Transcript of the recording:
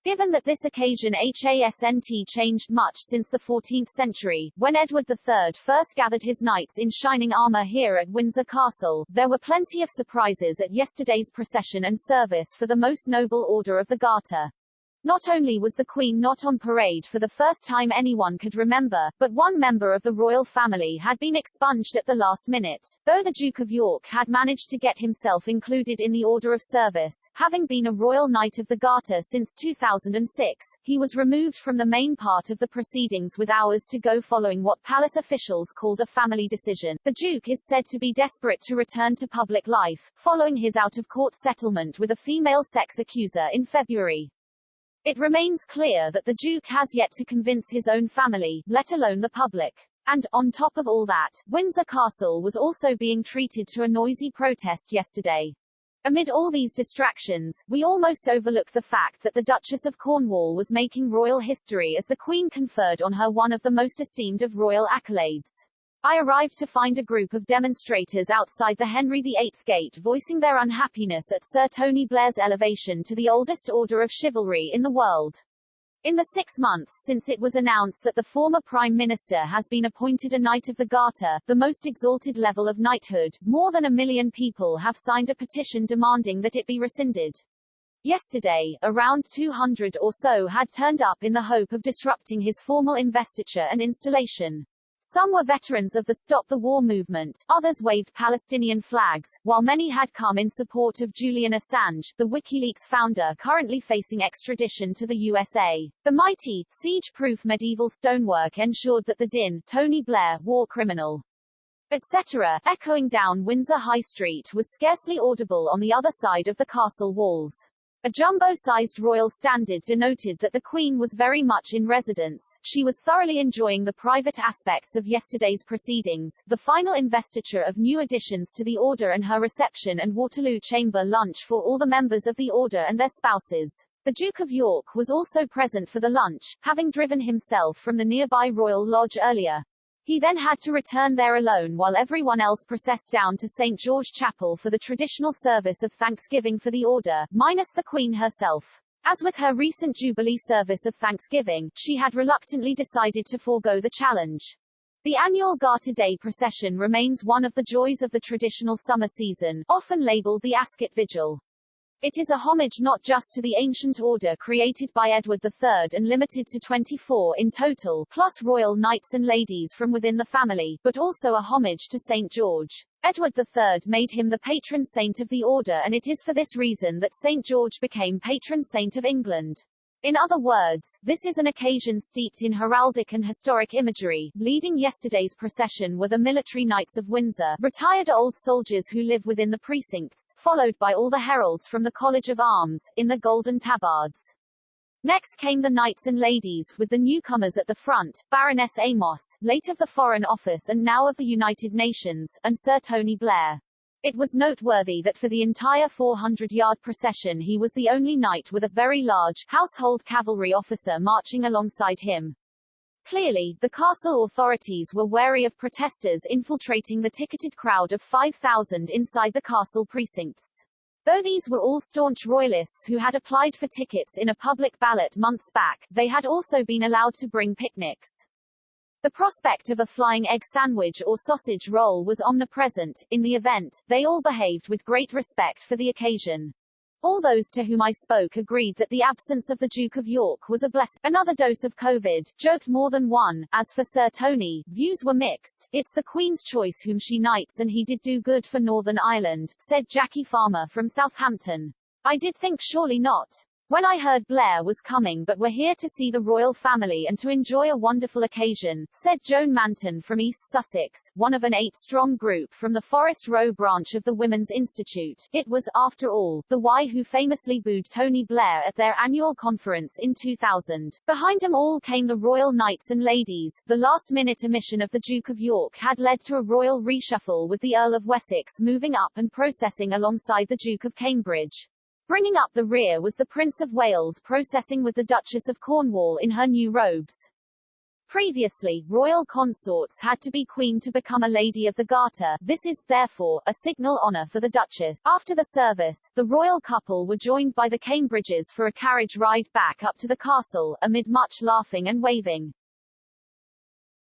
Given that this occasion hasn't changed much since the 14th century, when Edward III first gathered his knights in shining armour here at Windsor Castle, there were plenty of surprises at yesterday's procession and service for the most noble order of the Garter. Not only was the Queen not on parade for the first time anyone could remember, but one member of the royal family had been expunged at the last minute. Though the Duke of York had managed to get himself included in the Order of Service, having been a Royal Knight of the Garter since 2006, he was removed from the main part of the proceedings with hours to go following what palace officials called a family decision. The Duke is said to be desperate to return to public life, following his out-of-court settlement with a female sex accuser in February. It remains clear that the Duke has yet to convince his own family, let alone the public. And, on top of all that, Windsor Castle was also being treated to a noisy protest yesterday. Amid all these distractions, we almost overlook the fact that the Duchess of Cornwall was making royal history as the Queen conferred on her one of the most esteemed of royal accolades. I arrived to find a group of demonstrators outside the Henry VIII Gate voicing their unhappiness at Sir Tony Blair's elevation to the oldest order of chivalry in the world. In the 6 months since it was announced that the former Prime Minister has been appointed a Knight of the Garter, the most exalted level of knighthood, more than 1 million people have signed a petition demanding that it be rescinded. Yesterday, around 200 or so had turned up in the hope of disrupting his formal investiture and installation. Some were veterans of the Stop the War movement, others waved Palestinian flags, while many had come in support of Julian Assange, the WikiLeaks founder currently facing extradition to the USA. The mighty, siege-proof medieval stonework ensured that the din, Tony Blair, war criminal, etc., echoing down Windsor High Street was scarcely audible on the other side of the castle walls. A jumbo-sized royal standard denoted that the Queen was very much in residence. She was thoroughly enjoying the private aspects of yesterday's proceedings, the final investiture of new additions to the order and her reception and Waterloo Chamber lunch for all the members of the order and their spouses. The Duke of York was also present for the lunch, having driven himself from the nearby Royal Lodge earlier. He then had to return there alone while everyone else processed down to St. George Chapel for the traditional service of Thanksgiving for the order, minus the Queen herself. As with her recent Jubilee service of Thanksgiving, she had reluctantly decided to forego the challenge. The annual Garter Day procession remains one of the joys of the traditional summer season, often labelled the Ascot Vigil. It is a homage not just to the ancient order created by Edward III and limited to 24 in total, plus royal knights and ladies from within the family, but also a homage to St. George. Edward III made him the patron saint of the order, and it is for this reason that St. George became patron saint of England. In other words, this is an occasion steeped in heraldic and historic imagery. Leading yesterday's procession were the military knights of Windsor, retired old soldiers who live within the precincts, followed by all the heralds from the College of Arms, in the golden tabards. Next came the knights and ladies, with the newcomers at the front, Baroness Amos, late of the Foreign Office and now of the United Nations, and Sir Tony Blair. It was noteworthy that for the entire 400-yard procession he was the only knight with a very large, household cavalry officer marching alongside him. Clearly, the castle authorities were wary of protesters infiltrating the ticketed crowd of 5,000 inside the castle precincts. Though these were all staunch royalists who had applied for tickets in a public ballot months back, they had also been allowed to bring picnics. The prospect of a flying egg sandwich or sausage roll was omnipresent. In the event, they all behaved with great respect for the occasion. All those to whom I spoke agreed that the absence of the Duke of York was a blessing. Another dose of COVID, joked more than one. As for Sir Tony, views were mixed. It's the Queen's choice whom she knights, and he did do good for Northern Ireland, said Jackie Farmer from Southampton. I did think surely not. When I heard Blair was coming, but we're here to see the royal family and to enjoy a wonderful occasion, said Joan Manton from East Sussex, one of an 8-strong group from the Forest Row branch of the Women's Institute. It was, after all, the Y who famously booed Tony Blair at their annual conference in 2000. Behind them all came the royal knights and ladies. The last-minute omission of the Duke of York had led to a royal reshuffle, with the Earl of Wessex moving up and processing alongside the Duke of Cambridge. Bringing up the rear was the Prince of Wales processing with the Duchess of Cornwall in her new robes. Previously, royal consorts had to be queen to become a Lady of the Garter. This is, therefore, a signal honour for the Duchess. After the service, the royal couple were joined by the Cambridges for a carriage ride back up to the castle, amid much laughing and waving.